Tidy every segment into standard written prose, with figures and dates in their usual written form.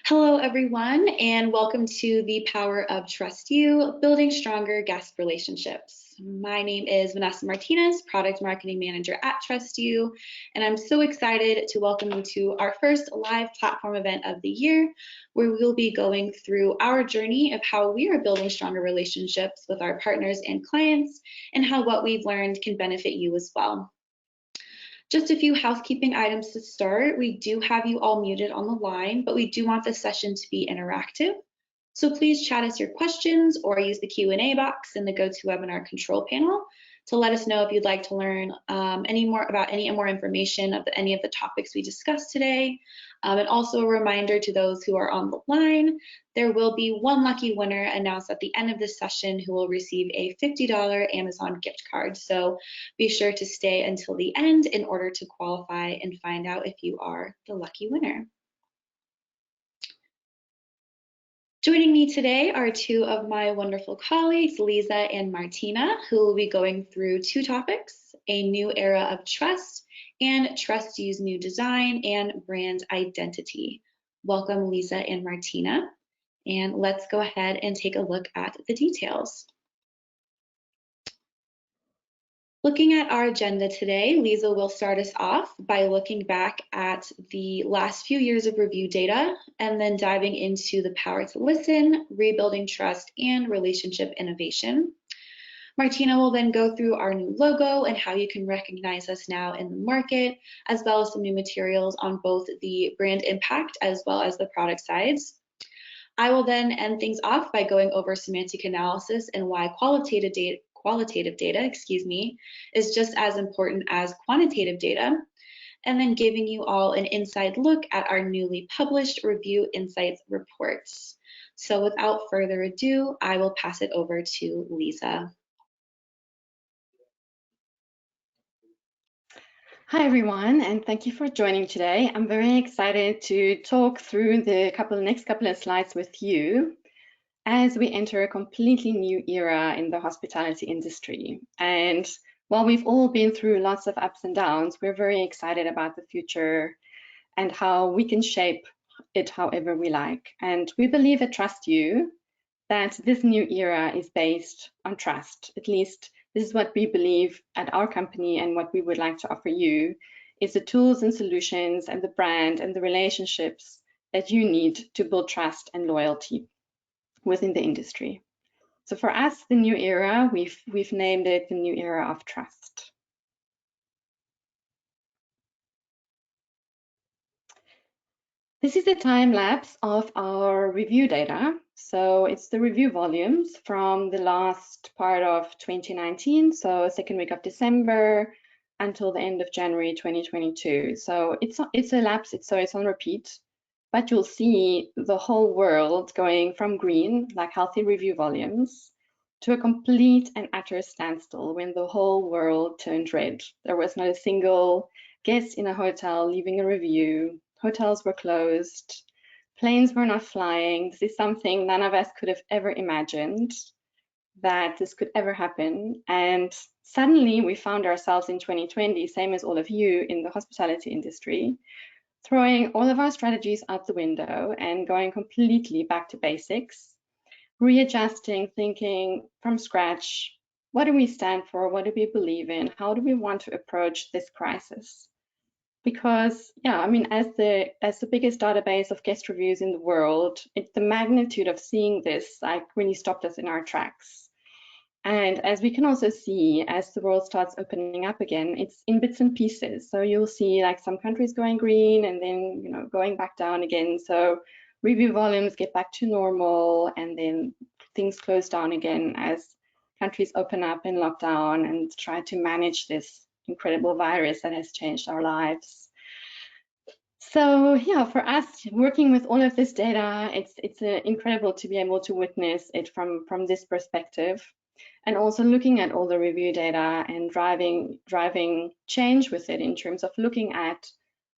Hello, everyone, and welcome to the Power of TrustYou, Building Stronger Guest Relationships. My name is Vanessa Martinez, Product Marketing Manager at TrustYou, and I'm so excited to welcome you to our first live platform event of the year, where we'll be going through our journey of how we are building stronger relationships with our partners and clients, and how what we've learned can benefit you as well. Just a few housekeeping items to start. We do have you all muted on the line, but we do want this session to be interactive. So please chat us your questions or use the Q&A box in the GoToWebinar control panel to let us know if you'd like to learn any more information of any of the topics we discussed today. And also a reminder to those who are on the line, there will be one lucky winner announced at the end of this session who will receive a $50 Amazon gift card. So be sure to stay until the end in order to qualify and find out if you are the lucky winner. Joining me today are two of my wonderful colleagues, Lisa and Martina, who will be going through two topics: a new era of trust and TrustYou's new design and brand identity. Welcome, Lisa and Martina, and let's go ahead and take a look at the details. Looking at our agenda today, Lisa will start us off by looking back at the last few years of review data and then diving into the power to listen, rebuilding trust, and relationship innovation. Martina will then go through our new logo and how you can recognize us now in the market, as well as some new materials on both the brand impact as well as the product sides. I will then end things off by going over semantic analysis and why qualitative data is just as important as quantitative data, and then giving you all an inside look at our newly published Review Insights reports. So without further ado, I will pass it over to Lisa. Hi everyone, and thank you for joining today. I'm very excited to talk through the next couple of slides with you as we enter a completely new era in the hospitality industry. And while we've all been through lots of ups and downs, we're very excited about the future and how we can shape it however we like. And we believe at TrustYou that this new era is based on trust. At least this is what we believe at our company, and what we would like to offer you is the tools and solutions and the brand and the relationships that you need to build trust and loyalty within the industry. So for us, the new era, we've named it the new era of trust. This is a time lapse of our review data. So it's the review volumes from the last part of 2019, so second week of December until the end of January 2022. So it's a lapse, so it's on repeat. But you'll see the whole world going from green, like healthy review volumes, to a complete and utter standstill when the whole world turned red. There was not a single guest in a hotel leaving a review. Hotels were closed. Planes were not flying. This is something none of us could have ever imagined that this could ever happen. And suddenly we found ourselves in 2020, same as all of you in the hospitality industry, throwing all of our strategies out the window and going completely back to basics, readjusting, thinking from scratch, what do we stand for? What do we believe in? How do we want to approach this crisis? Because, yeah, I mean, as the biggest database of guest reviews in the world, the magnitude of seeing this like really stopped us in our tracks. And as we can also see, as the world starts opening up again, it's in bits and pieces. So you'll see like some countries going green and then, you know, going back down again. So review volumes get back to normal, and then things close down again as countries open up and lock down and try to manage this incredible virus that has changed our lives. So yeah, for us, working with all of this data, it's incredible to be able to witness it from this perspective. And also looking at all the review data and driving change with it in terms of looking at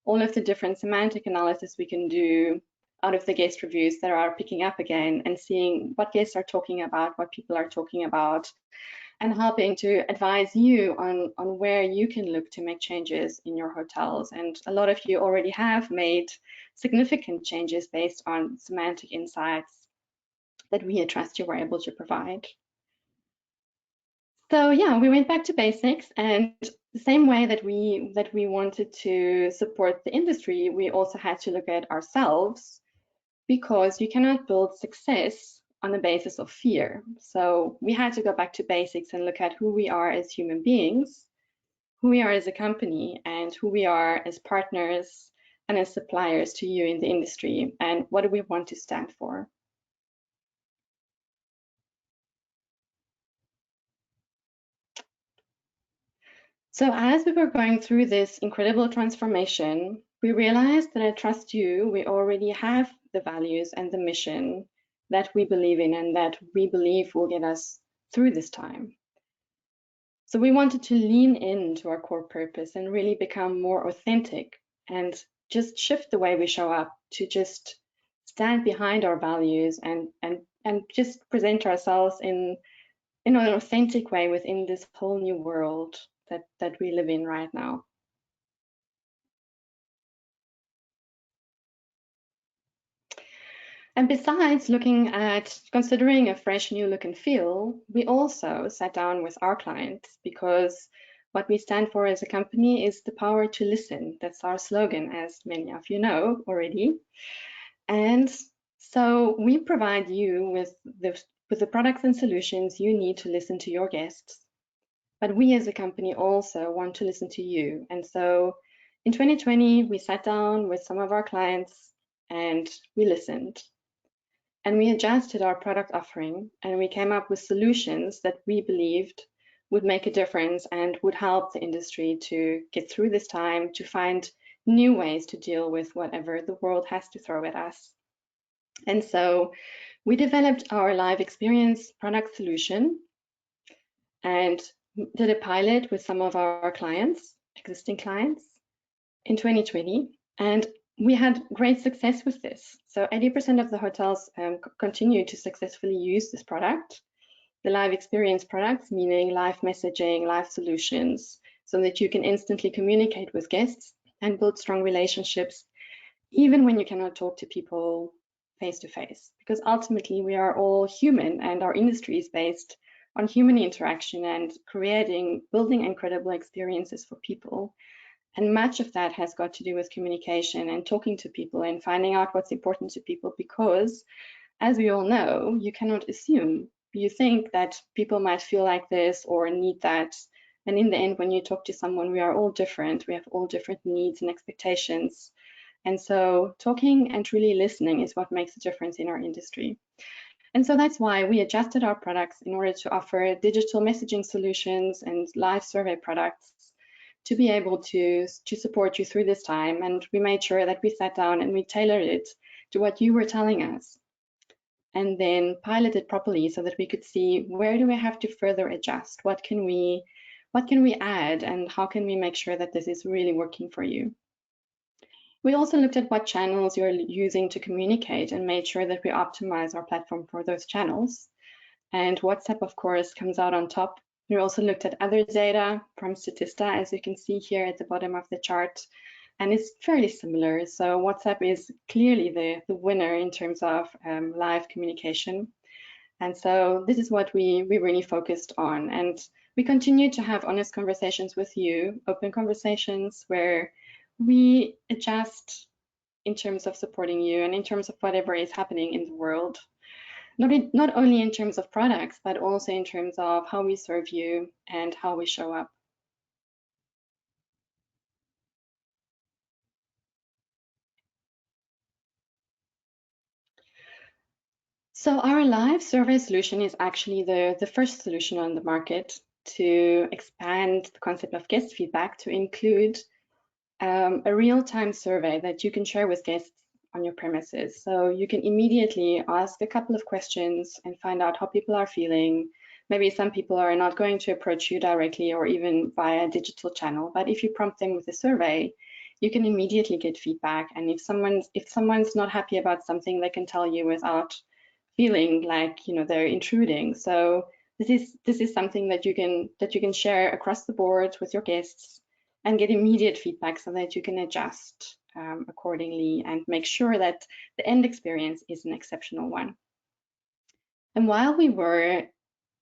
all of the different semantic analysis we can do out of the guest reviews that are picking up again, and seeing what guests are talking about, what people are talking about, and helping to advise you on where you can look to make changes in your hotels. And a lot of you already have made significant changes based on semantic insights that we at TrustYou were able to provide. So yeah, we went back to basics, and the same way that we wanted to support the industry, we also had to look at ourselves, because you cannot build success on the basis of fear. So we had to go back to basics and look at who we are as human beings, who we are as a company, and who we are as partners and as suppliers to you in the industry, and what do we want to stand for. So as we were going through this incredible transformation, we realized that at TrustYou, we already have the values and the mission that we believe in and that we believe will get us through this time. So we wanted to lean into our core purpose and really become more authentic and just shift the way we show up to just stand behind our values and just present ourselves in an authentic way within this whole new world that we live in right now. And besides looking at considering a fresh new look and feel, we also sat down with our clients, because what we stand for as a company is the power to listen. That's our slogan, as many of you know already. And so we provide you with the products and solutions you need to listen to your guests. But we as a company also want to listen to you. And so in 2020, we sat down with some of our clients and we listened. And we adjusted our product offering, and we came up with solutions that we believed would make a difference and would help the industry to get through this time, to find new ways to deal with whatever the world has to throw at us. And so we developed our live experience product solution and did a pilot with some of our clients, existing clients, in 2020. And we had great success with this. So 80% of the hotels continue to successfully use this product, the live experience products, meaning live messaging, live solutions, so that you can instantly communicate with guests and build strong relationships, even when you cannot talk to people face to face. Because ultimately we are all human, and our industry is based on human interaction and building incredible experiences for people. And much of that has got to do with communication and talking to people and finding out what's important to people, because as we all know, you cannot assume. You think that people might feel like this or need that. And in the end, when you talk to someone, we are all different. We have all different needs and expectations. And so talking and truly listening is what makes a difference in our industry. And so that's why we adjusted our products in order to offer digital messaging solutions and live survey products to be able to support you through this time. And we made sure that we sat down and we tailored it to what you were telling us, and then piloted properly so that we could see where do we have to further adjust, what can we add, and how can we make sure that this is really working for you. We also looked at what channels you're using to communicate and made sure that we optimize our platform for those channels. And WhatsApp, of course, comes out on top. We also looked at other data from Statista, as you can see here at the bottom of the chart, and it's fairly similar. So WhatsApp is clearly the winner in terms of live communication. And so this is what we really focused on. And we continue to have honest conversations with you, open conversations where we adjust in terms of supporting you and in terms of whatever is happening in the world. Not only in terms of products, but also in terms of how we serve you and how we show up. So our live survey solution is actually the first solution on the market to expand the concept of guest feedback to include a real-time survey that you can share with guests on your premises. So you can immediately ask a couple of questions and find out how people are feeling. Maybe some people are not going to approach you directly or even via a digital channel, but if you prompt them with a survey, you can immediately get feedback. And if someone's not happy about something, they can tell you without feeling like they're intruding. So this is something that you can share across the board with your guests and get immediate feedback so that you can adjust accordingly and make sure that the end experience is an exceptional one. And while we were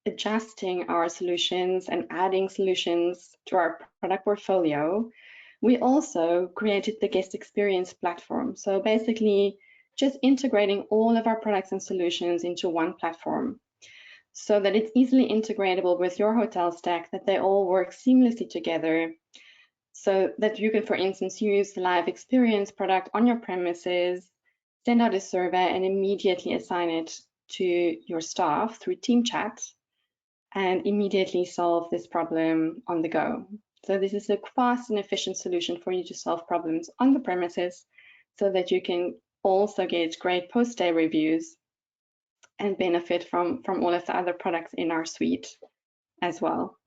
adjusting our solutions and adding solutions to our product portfolio, we also created the guest experience platform. So basically just integrating all of our products and solutions into one platform so that it's easily integratable with your hotel stack, that they all work seamlessly together, so that you can, for instance, use the live experience product on your premises, send out a survey and immediately assign it to your staff through team chat and immediately solve this problem on the go. So this is a fast and efficient solution for you to solve problems on the premises so that you can also get great post-stay reviews and benefit from all of the other products in our suite as well.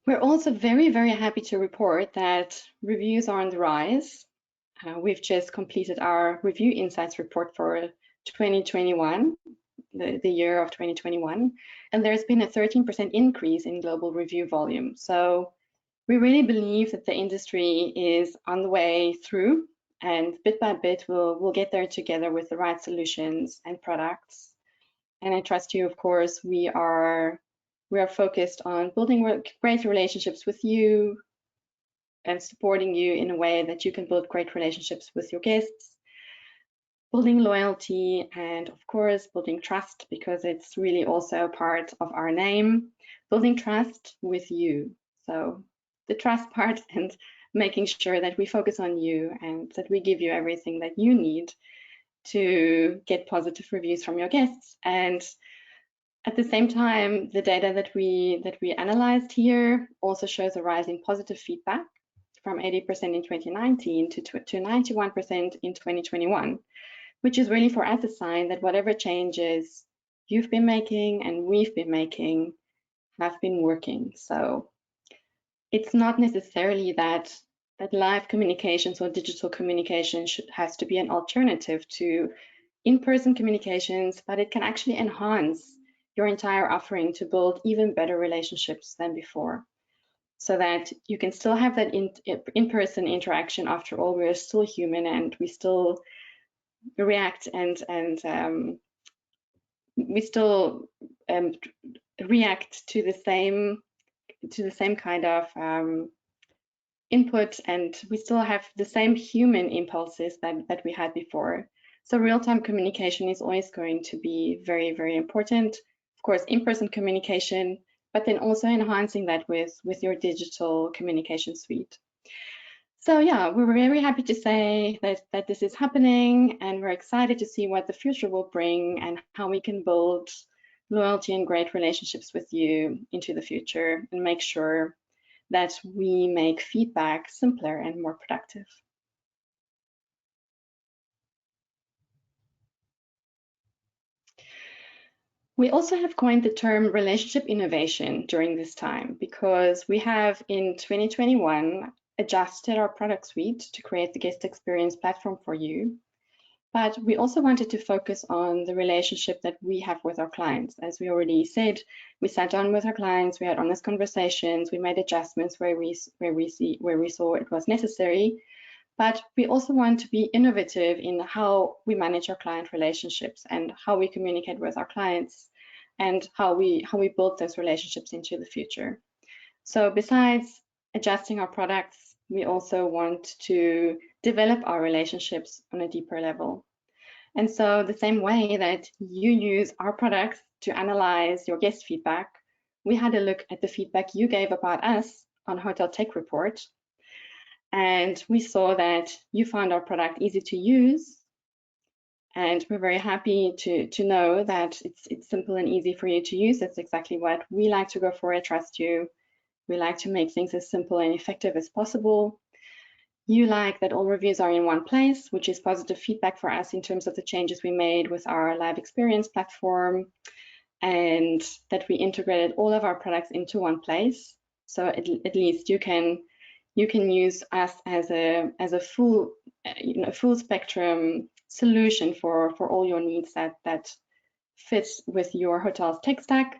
We're also very, very happy to report that reviews are on the rise. We've just completed our review insights report for 2021, the year of 2021, and there's been a 13% increase in global review volume. So we really believe that the industry is on the way through, and bit by bit we'll get there together with the right solutions and products. And at TrustYou, of course, we are focused on building great relationships with you and supporting you in a way that you can build great relationships with your guests, building loyalty, and of course, building trust, because it's really also a part of our name, building trust with you. So the trust part and making sure that we focus on you and that we give you everything that you need to get positive reviews from your guests. And at the same time, the data that we analyzed here also shows a rise in positive feedback from 80% in 2019 to 91% in 2021, which is really for us a sign that whatever changes you've been making and we've been making have been working. So it's not necessarily that live communications or digital communication has to be an alternative to in-person communications, but it can actually enhance your entire offering to build even better relationships than before, so that you can still have that in-person interaction. After all, we're still human and we still react and we still react to the same kind of input, and we still have the same human impulses that we had before. So real-time communication is always going to be very, very important. Of course, in-person communication, but then also enhancing that with your digital communication suite. So yeah, we're very happy to say that this is happening, and we're excited to see what the future will bring and how we can build loyalty and great relationships with you into the future and make sure that we make feedback simpler and more productive. We also have coined the term relationship innovation during this time, because we have in 2021 adjusted our product suite to create the guest experience platform for you. But we also wanted to focus on the relationship that we have with our clients. As we already said, we sat down with our clients, we had honest conversations, we made adjustments where we saw it was necessary. But we also want to be innovative in how we manage our client relationships and how we communicate with our clients and how we build those relationships into the future. So besides adjusting our products, we also want to develop our relationships on a deeper level. And so the same way that you use our products to analyze your guest feedback, we had a look at the feedback you gave about us on Hotel Tech Report. And we saw that you found our product easy to use. And we're very happy to know that it's simple and easy for you to use. That's exactly what we like to go for at TrustYou. We like to make things as simple and effective as possible. You like that all reviews are in one place, which is positive feedback for us in terms of the changes we made with our live experience platform, and that we integrated all of our products into one place. So at least you can use us as a full full spectrum solution for all your needs that fits with your hotel's tech stack.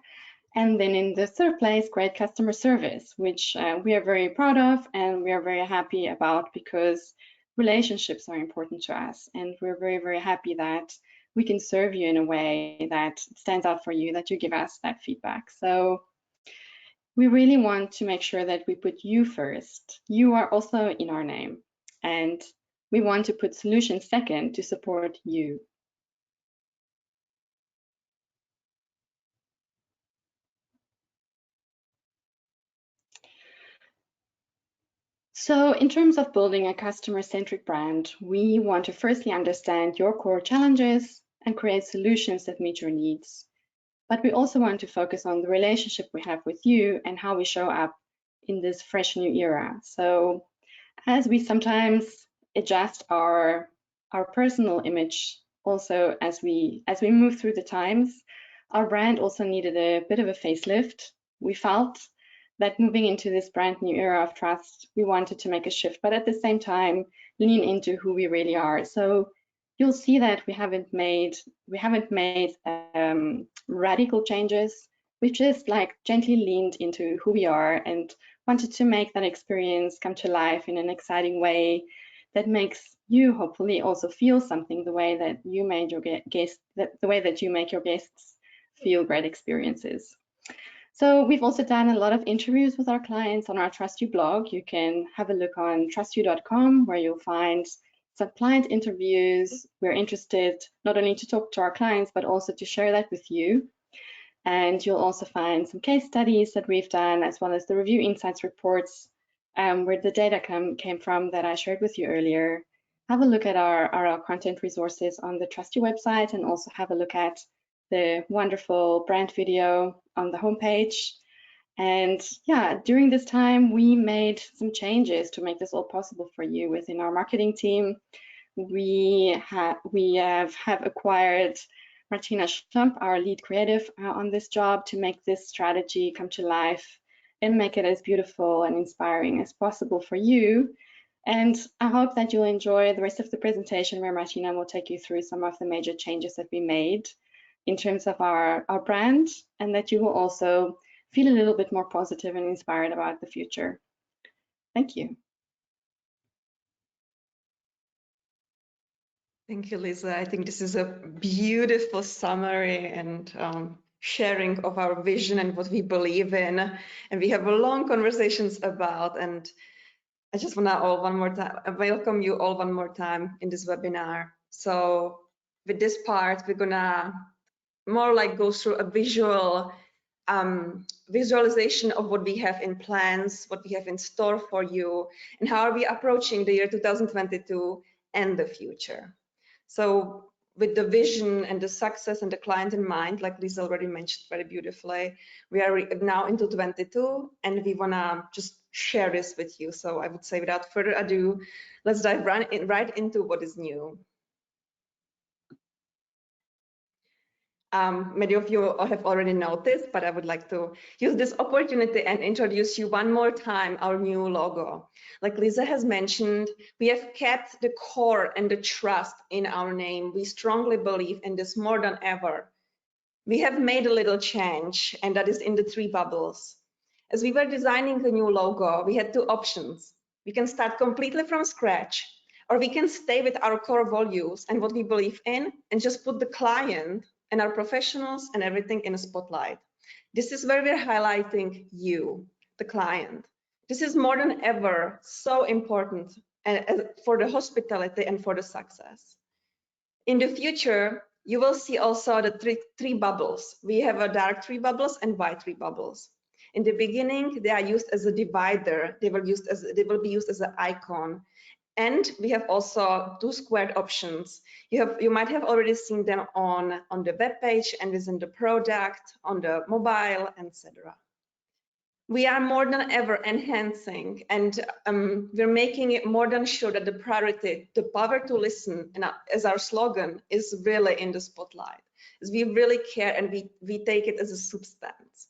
And then in the third place, great customer service, which we are very proud of and we are very happy about, because relationships are important to us. And we're very, very happy that we can serve you in a way that stands out for you, that you give us that feedback. So we really want to make sure that we put you first. You are also in our name. And we want to put solutions second to support you. So in terms of building a customer-centric brand, we want to firstly understand your core challenges and create solutions that meet your needs. But we also want to focus on the relationship we have with you and how we show up in this fresh new era. So as we sometimes adjust our personal image, also as we move through the times, our brand also needed a bit of a facelift. We felt that moving into this brand new era of trust, we wanted to make a shift, but at the same time, lean into who we really are. So you'll see that we haven't made radical changes. We've just like gently leaned into who we are and wanted to make that experience come to life in an exciting way that makes you hopefully also feel something, the way that you made your guests, the way that you make your guests feel great experiences. So we've also done a lot of interviews with our clients on our TrustYou blog. You can have a look on TrustYou.com, where you'll find some client interviews. We're interested not only to talk to our clients, but also to share that with you. And you'll also find some case studies that we've done, as well as the review insights reports, where the data came from that I shared with you earlier. Have a look at our content resources on the TrustYou website, and also have a look at the wonderful brand video on the homepage. And yeah, during this time, we made some changes to make this all possible for you within our marketing team. We have acquired Martina Schlump, our lead creative, on this job to make this strategy come to life and make it as beautiful and inspiring as possible for you. And I hope that you'll enjoy the rest of the presentation, where Martina will take you through some of the major changes that we made in terms of our brand, and that you will also feel a little bit more positive and inspired about the future. Thank you. Thank you, Lisa. I think this is a beautiful summary and sharing of our vision and what we believe in. And we have long conversations about, and I just want to welcome you all one more time in this webinar. So with this part, we're gonna more like go through a visualization of what we have in plans, what we have in store for you, and how are we approaching the year 2022 and the future. So with the vision and the success and the client in mind, like Lisa already mentioned very beautifully, we are now into 22, and we want to just share this with you. So I would say, without further ado, let's dive right into what is new. Many of you have already noticed, but I would like to use this opportunity and introduce you one more time our new logo. Like Lisa has mentioned, we have kept the core and the trust in our name. We strongly believe in this more than ever. We have made a little change, and that is in the 3 bubbles. As we were designing the new logo, we had 2 options. We can start completely from scratch, or we can stay with our core values and what we believe in and just put the client and our professionals and everything in a spotlight. This is where we're highlighting you, the client. This is more than ever so important for the hospitality and for the success. In the future, you will see also the 3 bubbles. We have a dark 3 bubbles and white 3 bubbles. In the beginning, they are used as a divider. They will be used as an icon. And we have also 2 squared options. You might have already seen them on the web page and within the product, on the mobile, etc. We are more than ever enhancing, and we're making it more than sure that the priority, the power to listen, and as our slogan, is really in the spotlight. As we really care, and we take it as a substance.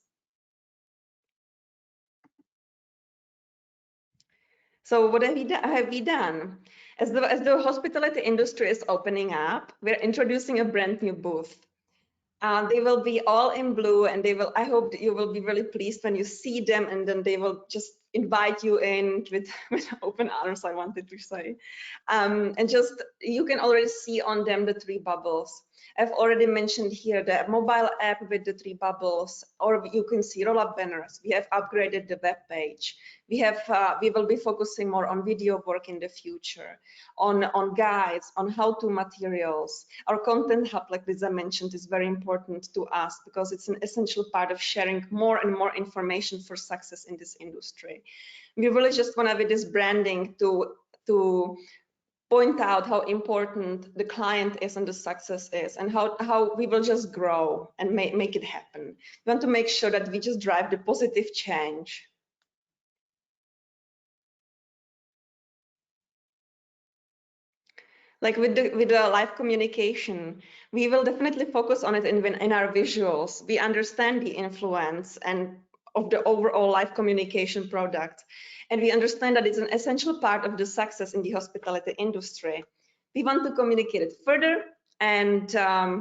So what have we done? As the hospitality industry is opening up, we're introducing a brand new booth. They will be all in blue, and I hope that you will be really pleased when you see them, and then they will just invite you in with open arms, I wanted to say. And just, you can already see on them the 3 bubbles. I've already mentioned here the mobile app with the 3 bubbles, or you can see roll-up banners. We have upgraded the web page. We will be focusing more on video work in the future, on guides, on how-to materials. Our content hub, like Lisa mentioned, is very important to us because it's an essential part of sharing more and more information for success in this industry. We really just want to have this branding to point out how important the client is and the success is, and how we will just grow and make it happen. We want to make sure that we just drive the positive change. Like with the live communication, we will definitely focus on it in our visuals. We understand the influence and of the overall live communication product, and we understand that it's an essential part of the success in the hospitality industry. We want to communicate it further and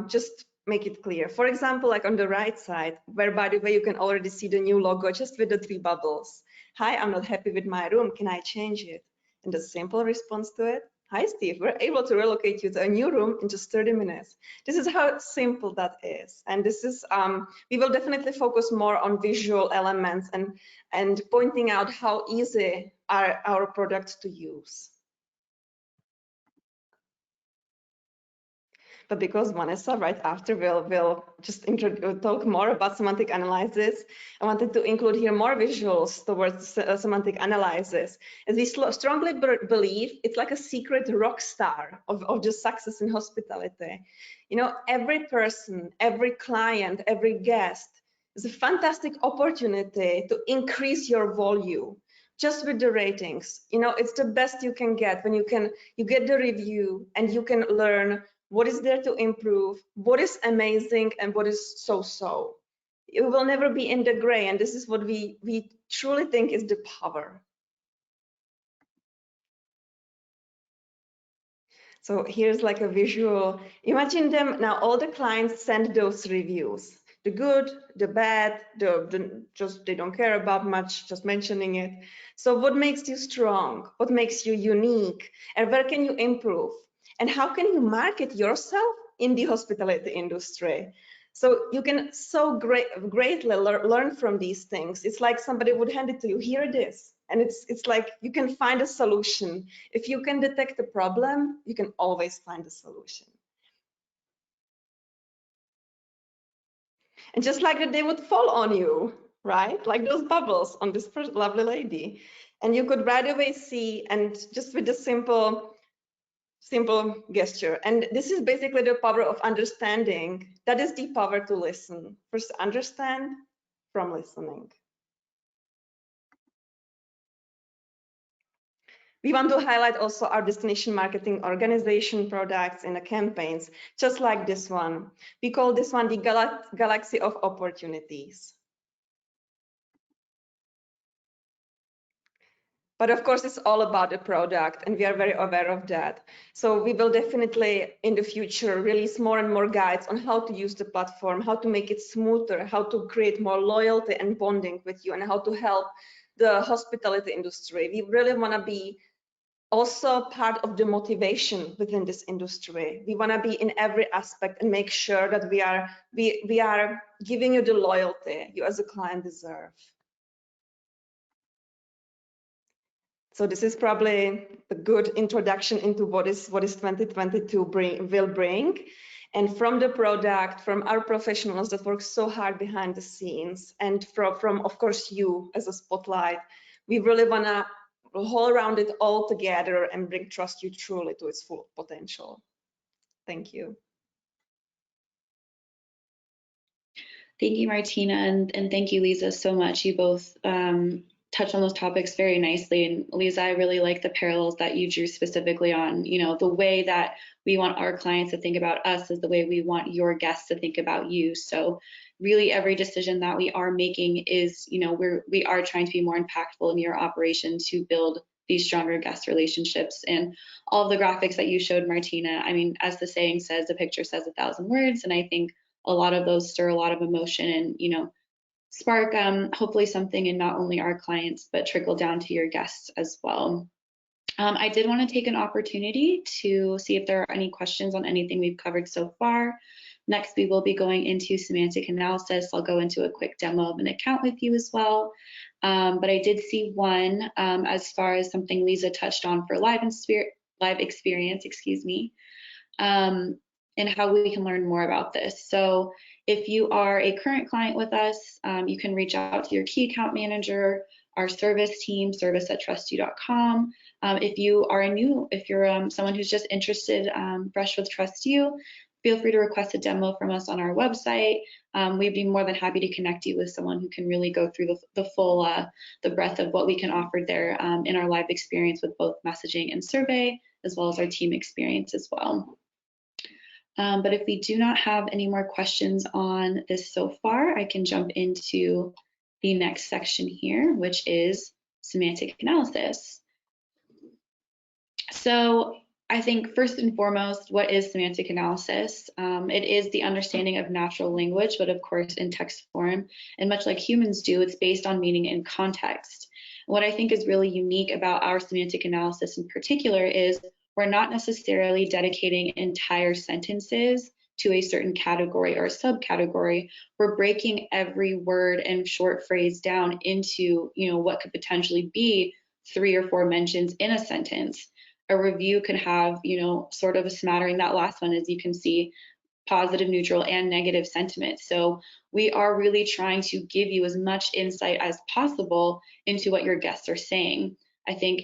just make it clear. For example, like on the right side, where by the way you can already see the new logo just with the 3 bubbles. Hi, I'm not happy with my room. Can I change it? And the simple response to it, hi, Steve, we're able to relocate you to a new room in just 30 minutes. This is how simple that is. And this is, we will definitely focus more on visual elements and pointing out how easy are our products to use. But because Vanessa right after will just talk more about semantic analysis, I wanted to include here more visuals towards semantic analysis, as we strongly believe it's like a secret rock star of just success in hospitality. You know, every person, every client, every guest is a fantastic opportunity to increase your volume just with the ratings. You know, it's the best you can get when you get the review and you can learn what is there to improve, what is amazing, and what is so-so. It will never be in the gray, and this is what we truly think is the power. So here's like a visual. Imagine them now, all the clients send those reviews. The good, the bad, just they don't care about much, just mentioning it. So what makes you strong? What makes you unique? And where can you improve? And how can you market yourself in the hospitality industry? So you can so greatly learn from these things. It's like somebody would hand it to you, here it is. And it's like you can find a solution. If you can detect a problem, you can always find a solution. And just like that, they would fall on you, right? Like those bubbles on this lovely lady. And you could right away see, and just with a simple gesture. And this is basically the power of understanding. That is the power to listen. First, understand from listening. We want to highlight also our destination marketing organization products in the campaigns, just like this one. We call this one the Galaxy of Opportunities. But of course, it's all about the product, and we are very aware of that. So we will definitely in the future release more and more guides on how to use the platform, how to make it smoother, how to create more loyalty and bonding with you, and how to help the hospitality industry. We really want to be also part of the motivation within this industry. We want to be in every aspect and make sure that we are giving you the loyalty you as a client deserve. So this is probably a good introduction into what is 2022 will bring. And from the product, from our professionals that work so hard behind the scenes, and from of course you as a spotlight, we really want to hold around it all together and bring TrustYou truly to its full potential. Thank you. Thank you, Martina, and thank you, Lisa, so much. You both touched on those topics very nicely. And Lisa, I really like the parallels that you drew specifically on, you know, the way that we want our clients to think about us is the way we want your guests to think about you. So really every decision that we are making is, you know, we are trying to be more impactful in your operation to build these stronger guest relationships. And all of the graphics that you showed, Martina, I mean, as the saying says, a picture says 1,000 words. And I think a lot of those stir a lot of emotion and, you know, spark hopefully something in not only our clients, but trickle down to your guests as well. I did want to take an opportunity to see if there are any questions on anything we've covered so far. Next, we will be going into semantic analysis. I'll go into a quick demo of an account with you as well. But I did see one as far as something Lisa touched on for live experience, excuse me, and how we can learn more about this. So if you are a current client with us, you can reach out to your key account manager, our service team, service@trustyou.com. If you're someone who's just interested, fresh with TrustYou, feel free to request a demo from us on our website. We'd be more than happy to connect you with someone who can really go through the full, the breadth of what we can offer there in our live experience with both messaging and survey, as well as our team experience as well. But if we do not have any more questions on this so far, I can jump into the next section here, which is semantic analysis. So I think first and foremost, what is semantic analysis? It is the understanding of natural language, but of course in text form. And much like humans do, it's based on meaning and context. What I think is really unique about our semantic analysis in particular is we're not necessarily dedicating entire sentences to a certain category or subcategory. We're breaking every word and short phrase down into, you know, what could potentially be 3 or 4 mentions in a sentence. A review could have, you know, sort of a smattering. That last one, as you can see, positive, neutral, and negative sentiment. So we are really trying to give you as much insight as possible into what your guests are saying. I think,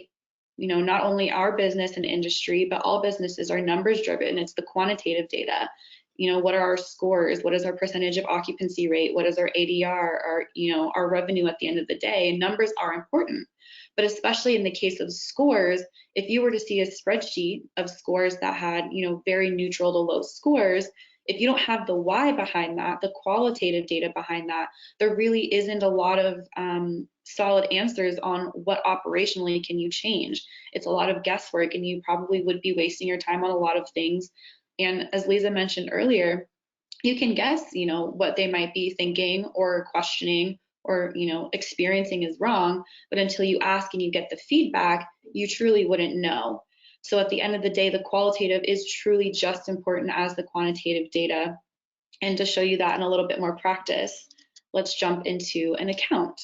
you know, not only our business and industry, but all businesses are numbers driven. It's the quantitative data. You know, what are our scores? What is our percentage of occupancy rate? What is our ADR? Our, you know, our revenue at the end of the day? And numbers are important. But especially in the case of scores, if you were to see a spreadsheet of scores that had, you know, very neutral to low scores, if you don't have the why behind that, the qualitative data behind that, there really isn't a lot of solid answers on what operationally can you change. It's a lot of guesswork, and you probably would be wasting your time on a lot of things. And as Lisa mentioned earlier, you can guess, you know, what they might be thinking or questioning or, you know, experiencing is wrong, but until you ask and you get the feedback, you truly wouldn't know. So at the end of the day, the qualitative is truly just important as the quantitative data. And to show you that in a little bit more practice, let's jump into an account.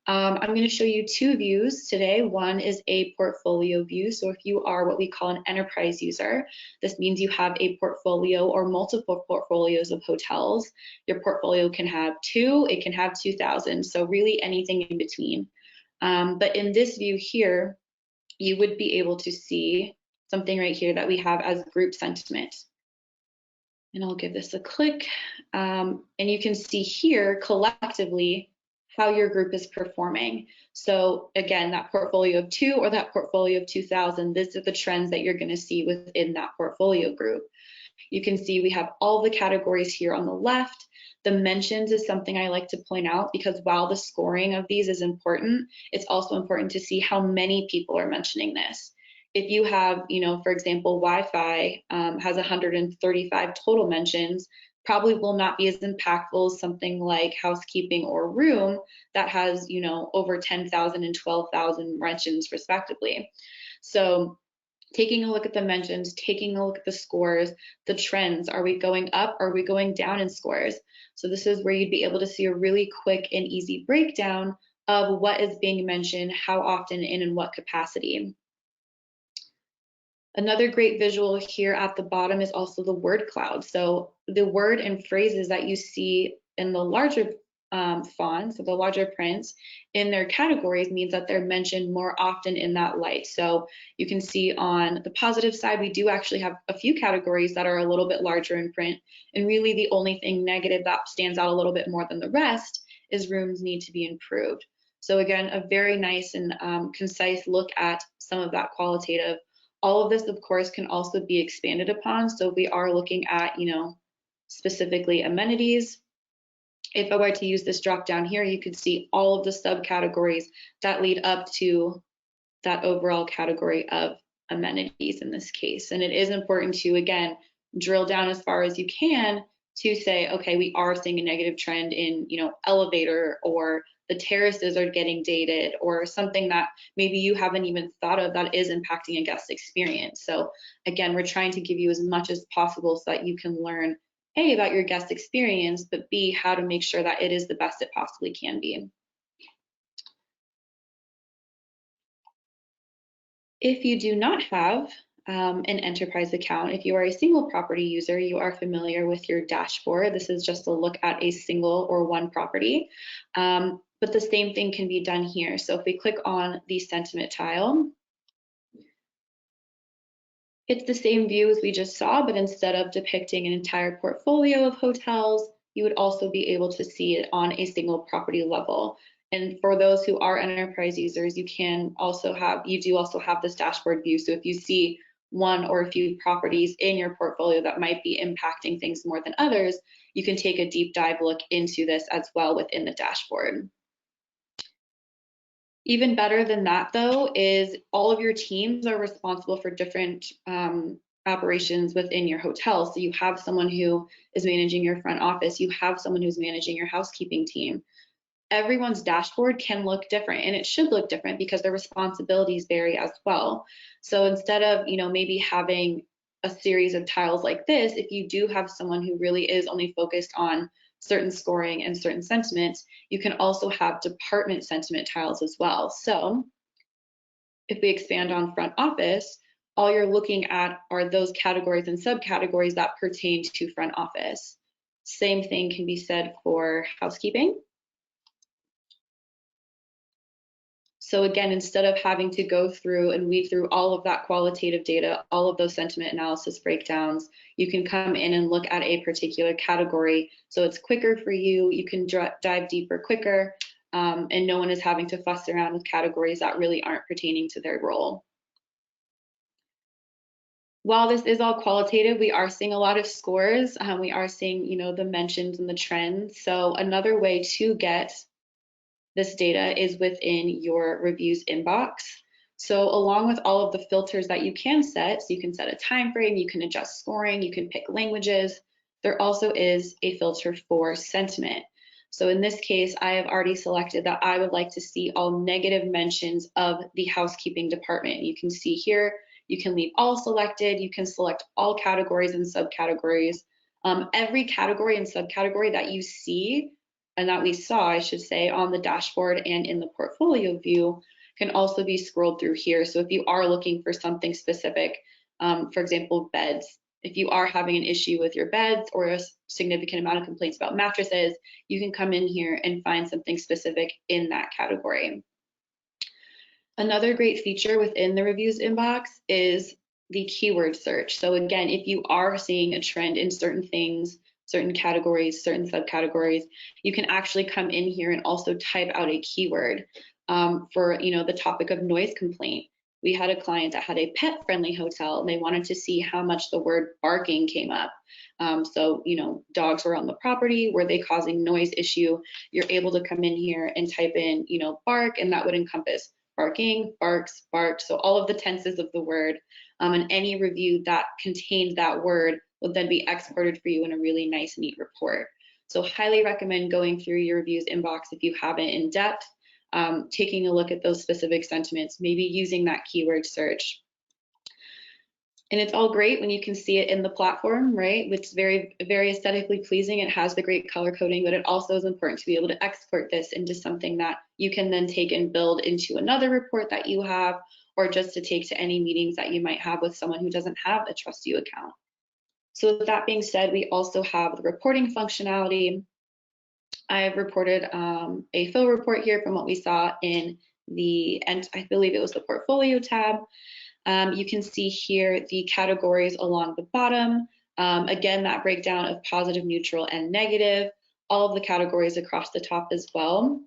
I'm going to show you 2 views today. One is a portfolio view. So if you are what we call an enterprise user, this means you have a portfolio or multiple portfolios of hotels. Your portfolio can have 2, it can have 2,000. So really anything in between. But in this view here, you would be able to see something right here that we have as group sentiment. And I'll give this a click. And you can see here collectively how your group is performing. So again, that portfolio of 2 or that portfolio of 2,000, these are the trends that you're going to see within that portfolio group. You can see we have all the categories here on the left. The mentions is something I like to point out because while the scoring of these is important, it's also important to see how many people are mentioning this. If you have, you know, for example, Wi-Fi has 135 total mentions, probably will not be as impactful as something like housekeeping or room that has, you know, over 10,000 and 12,000 mentions respectively. So taking a look at the mentions, taking a look at the scores, the trends, are we going up? Are we going down in scores? So this is where you'd be able to see a really quick and easy breakdown of what is being mentioned, how often, and in what capacity. Another great visual here at the bottom is also the word cloud. So the word and phrases that you see in the larger fonts, or the larger prints in their categories means that they're mentioned more often in that light. So you can see on the positive side, we do actually have a few categories that are a little bit larger in print. And really the only thing negative that stands out a little bit more than the rest is rooms need to be improved. So again, a very nice and concise look at some of that qualitative. All of this, of course, can also be expanded upon. So we are looking at, you know, specifically amenities. If I were to use this drop down here, you could see all of the subcategories that lead up to that overall category of amenities in this case. And it is important to, again, drill down as far as you can to say, okay, we are seeing a negative trend in, elevator, or the terraces are getting dated, or something that maybe you haven't even thought of that is impacting a guest experience. So again, we're trying to give you as much as possible so that you can learn A, about your guest experience, but B, how to make sure that it is the best it possibly can be. If you do not have an enterprise account, if you are a single property user, you are familiar with your dashboard. This is just a look at a single or one property, but the same thing can be done here. So if we click on the sentiment tile, it's the same view as we just saw, but instead of depicting an entire portfolio of hotels, you would also be able to see it on a single property level. And for those who are enterprise users, you do also have this dashboard view. So if you see one or a few properties in your portfolio that might be impacting things more than others, you can take a deep dive look into this as well within the dashboard. Even better than that, though, is all of your teams are responsible for different operations within your hotel. So you have someone who is managing your front office, you have someone who's managing your housekeeping team. Everyone's dashboard can look different, and it should look different because their responsibilities vary as well. So instead of, maybe having a series of tiles like this, if you do have someone who really is only focused on certain scoring and certain sentiments, you can also have department sentiment tiles as well. So if we expand on front office, all you're looking at are those categories and subcategories that pertain to front office. Same thing can be said for housekeeping. So again, instead of having to go through and weed through all of that qualitative data, all of those sentiment analysis breakdowns, you can come in and look at a particular category. So it's quicker for you. You can dive deeper quicker, and no one is having to fuss around with categories that really aren't pertaining to their role. While this is all qualitative, we are seeing a lot of scores. We are seeing, the mentions and the trends. So another way to get this data is within your reviews inbox. So along with all of the filters that you can set, so you can set a time frame, you can adjust scoring, you can pick languages, there also is a filter for sentiment. So in this case, I have already selected that I would like to see all negative mentions of the housekeeping department. You can see here, you can leave all selected, you can select all categories and subcategories. Every category and subcategory that you see, and that we saw, I should say, on the dashboard and in the portfolio view, can also be scrolled through here. So if you are looking for something specific, for example, beds, if you are having an issue with your beds or a significant amount of complaints about mattresses, you can come in here and find something specific in that category. Another great feature within the reviews inbox is the keyword search. So again, if you are seeing a trend in certain things, certain categories, certain subcategories, you can actually come in here and also type out a keyword for the topic of noise complaint. We had a client that had a pet-friendly hotel, and they wanted to see how much the word barking came up. So dogs were on the property, were they causing noise issue? You're able to come in here and type in bark, and that would encompass barking, barks, barked. So all of the tenses of the word, and any review that contained that word will then be exported for you in a really nice, neat report. So highly recommend going through your reviews inbox if you haven't in depth, taking a look at those specific sentiments, maybe using that keyword search. And it's all great when you can see it in the platform, right? It's very, very aesthetically pleasing. It has the great color coding, but it also is important to be able to export this into something that you can then take and build into another report that you have, or just to take to any meetings that you might have with someone who doesn't have a TrustYou account. So with that being said, we also have the reporting functionality. I have reported a full report here from what we saw in and I believe it was the portfolio tab. You can see here the categories along the bottom. Again, that breakdown of positive, neutral, and negative, all of the categories across the top as well.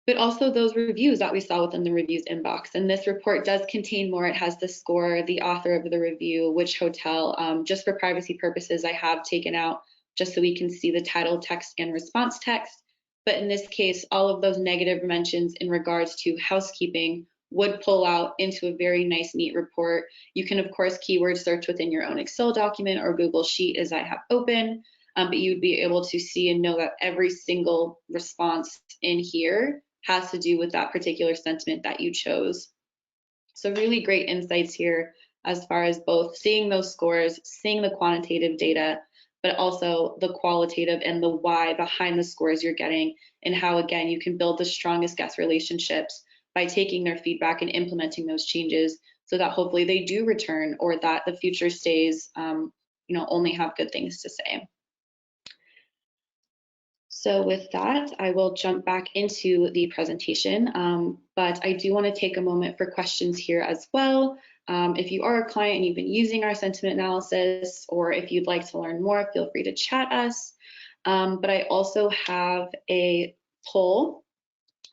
But also those reviews that we saw within the reviews inbox. And this report does contain more. It has the score, the author of the review, which hotel. Just for privacy purposes, I have taken out just so we can see the title text and response text. But in this case, all of those negative mentions in regards to housekeeping would pull out into a very nice, neat report. You can, of course, keyword search within your own Excel document or Google Sheet as I have open, but you'd be able to see and know that every single response in here has to do with that particular sentiment that you chose. So really great insights here as far as both seeing those scores, seeing the quantitative data, but also the qualitative and the why behind the scores you're getting, and how, again, you can build the strongest guest relationships by taking their feedback and implementing those changes so that hopefully they do return, or that the future stays, only have good things to say. So with that, I will jump back into the presentation, but I do want to take a moment for questions here as well. If you are a client and you've been using our sentiment analysis, or if you'd like to learn more, feel free to chat us. But I also have a poll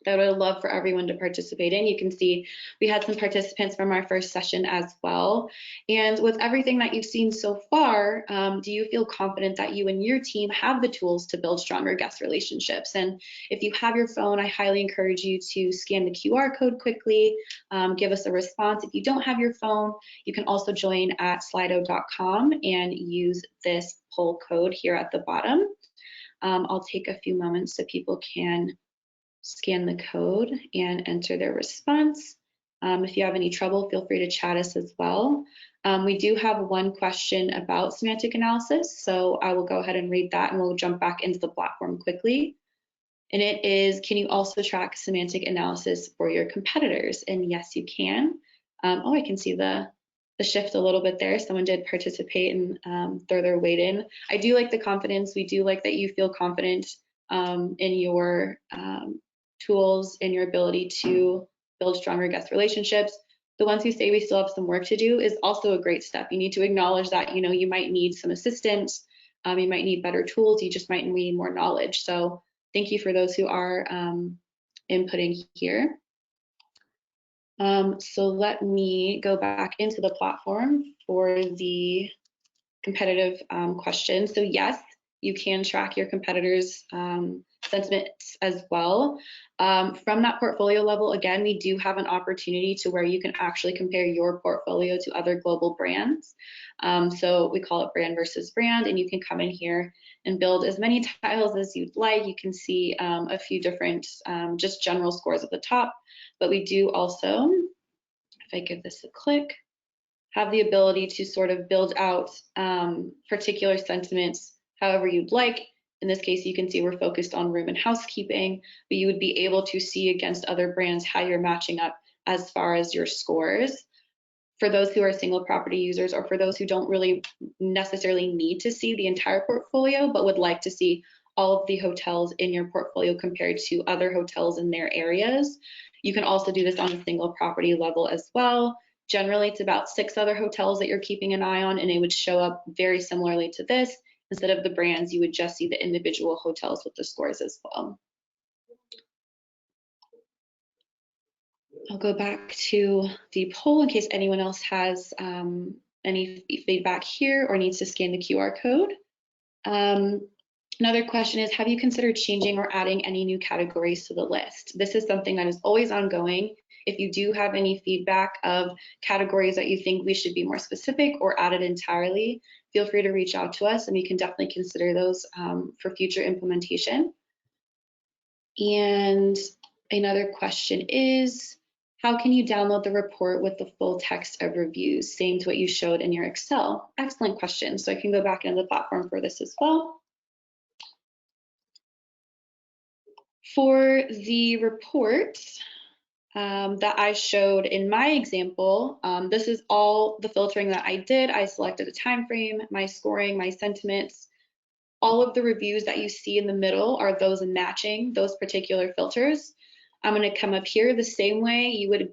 that I would love for everyone to participate in. You can see we had some participants from our first session as well. And with everything that you've seen so far, do you feel confident that you and your team have the tools to build stronger guest relationships? And if you have your phone, I highly encourage you to scan the QR code quickly, give us a response. If you don't have your phone, you can also join at slido.com and use this poll code here at the bottom. I'll take a few moments so people can scan the code and enter their response. If you have any trouble, feel free to chat us as well. We do have one question about semantic analysis, so I will go ahead and read that and we'll jump back into the platform quickly. And it is, can you also track semantic analysis for your competitors? And yes, you can. Oh, I can see the shift a little bit there. Someone did participate and throw their weight in. I do like the confidence. We do like that you feel confident in your tools and your ability to build stronger guest relationships. The ones who say we still have some work to do is also a great step. You need to acknowledge that, you might need some assistance, you might need better tools, you just might need more knowledge. So thank you for those who are inputting here. So let me go back into the platform for the competitive question. So yes, you can track your competitors' sentiments as well. From that portfolio level, again, we do have an opportunity to where you can actually compare your portfolio to other global brands. So we call it brand versus brand, and you can come in here and build as many tiles as you'd like. You can see a few different just general scores at the top, but we do also, if I give this a click, have the ability to sort of build out particular sentiments however you'd like. In this case, you can see we're focused on room and housekeeping, but you would be able to see against other brands how you're matching up as far as your scores. For those who are single property users, or for those who don't really necessarily need to see the entire portfolio, but would like to see all of the hotels in your portfolio compared to other hotels in their areas, you can also do this on a single property level as well. Generally, it's about 6 other hotels that you're keeping an eye on, and it would show up very similarly to this. Instead of the brands, you would just see the individual hotels with the scores as well. I'll go back to the poll in case anyone else has any feedback here or needs to scan the QR code. Another question is, have you considered changing or adding any new categories to the list? This is something that is always ongoing. If you do have any feedback of categories that you think we should be more specific or added entirely, feel free to reach out to us and we can definitely consider those for future implementation. And another question is, how can you download the report with the full text of reviews, same to what you showed in your Excel? Excellent question. So I can go back into the platform for this as well. For the report that I showed in my example, this is all the filtering that I did. I selected a time frame, my scoring, my sentiments. All of the reviews that you see in the middle are those matching those particular filters. I'm going to come up here the same way you would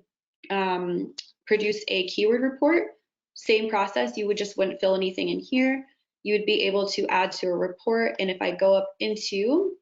produce a keyword report. Same process, you would just wouldn't fill anything in here. You would be able to add to a report, and if I go up into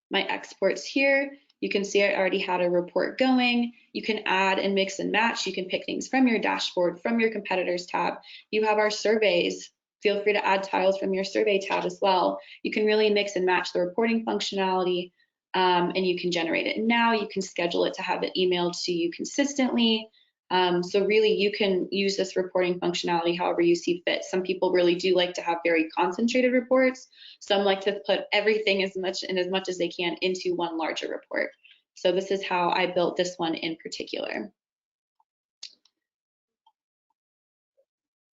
my exports here, you can see I already had a report going. You can add and mix and match. You can pick things from your dashboard, from your competitors tab. You have our surveys Feel free to add tiles from your survey tab as well. You can really mix and match the reporting functionality, and you can generate it now. You can schedule it to have it emailed to you consistently. So really you can use this reporting functionality however you see fit. Some people really do like to have very concentrated reports. Some like to put everything as much as they can into one larger report. So this is how I built this one in particular.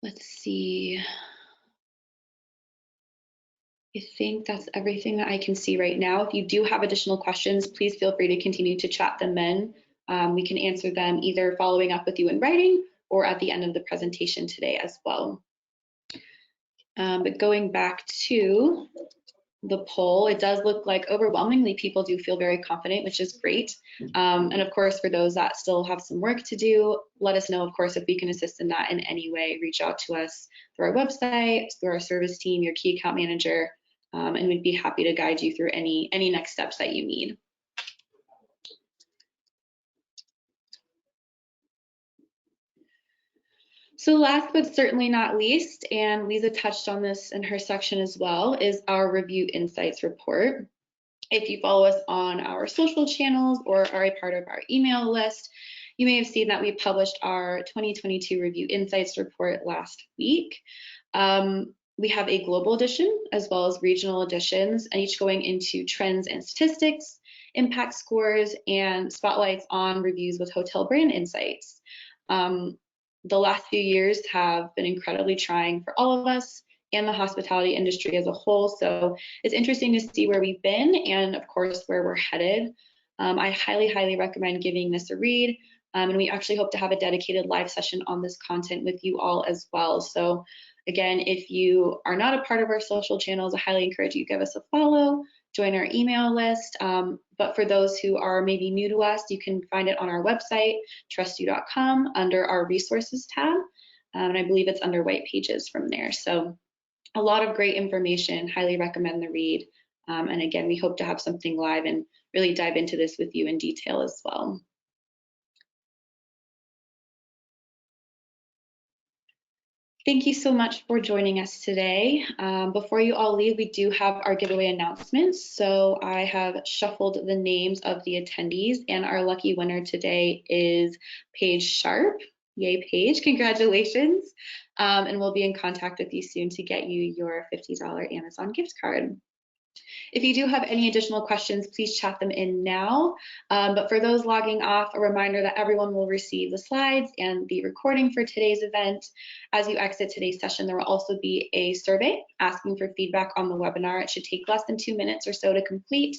Let's see. I think that's everything that I can see right now. If you do have additional questions, please feel free to continue to chat them in. We can answer them either following up with you in writing or at the end of the presentation today as well. But going back to the poll, it does look like overwhelmingly people do feel very confident, which is great. And of course, for those that still have some work to do, let us know, of course, if we can assist in that in any way. Reach out to us through our website, through our service team, your key account manager, and we'd be happy to guide you through any next steps that you need. So last but certainly not least, and Lisa touched on this in her section as well, is our Review Insights report. If you follow us on our social channels or are a part of our email list, you may have seen that we published our 2022 Review Insights report last week. We have a global edition as well as regional editions, and each going into trends and statistics, impact scores, and spotlights on reviews with hotel brand insights. The last few years have been incredibly trying for all of us and the hospitality industry as a whole. So it's interesting to see where we've been and of course where we're headed. I highly recommend giving this a read. And we actually hope to have a dedicated live session on this content with you all as well. So again, if you are not a part of our social channels, I highly encourage you to give us a follow, join our email list. But for those who are maybe new to us, you can find it on our website, TrustYou.com, under our resources tab. And I believe it's under white pages from there. So a lot of great information, highly recommend the read. And again, we hope to have something live and really dive into this with you in detail as well. Thank you so much for joining us today. Before you all leave, we do have our giveaway announcements. So I have shuffled the names of the attendees, and our lucky winner today is Paige Sharp. Yay, Paige, congratulations. And we'll be in contact with you soon to get you your $50 Amazon gift card. If you do have any additional questions, please chat them in now. But for those logging off, a reminder that everyone will receive the slides and the recording for today's event. As you exit today's session, there will also be a survey asking for feedback on the webinar. It should take less than 2 minutes or so to complete.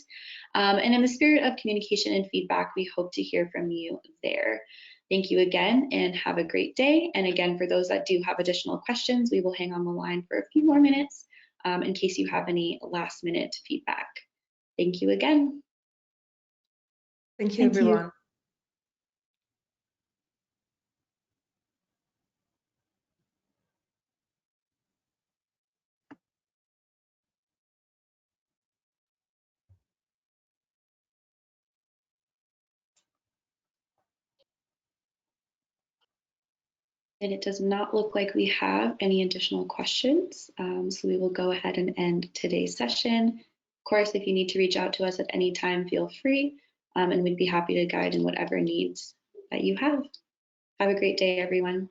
And in the spirit of communication and feedback, we hope to hear from you there. Thank you again and have a great day. And again, for those that do have additional questions, we will hang on the line for a few more minutes in case you have any last minute feedback. Thank you again. Thank you, everyone. And it does not look like we have any additional questions. So we will go ahead and end today's session. Of course, if you need to reach out to us at any time, feel free, and we'd be happy to guide in whatever needs that you have. Have a great day, everyone.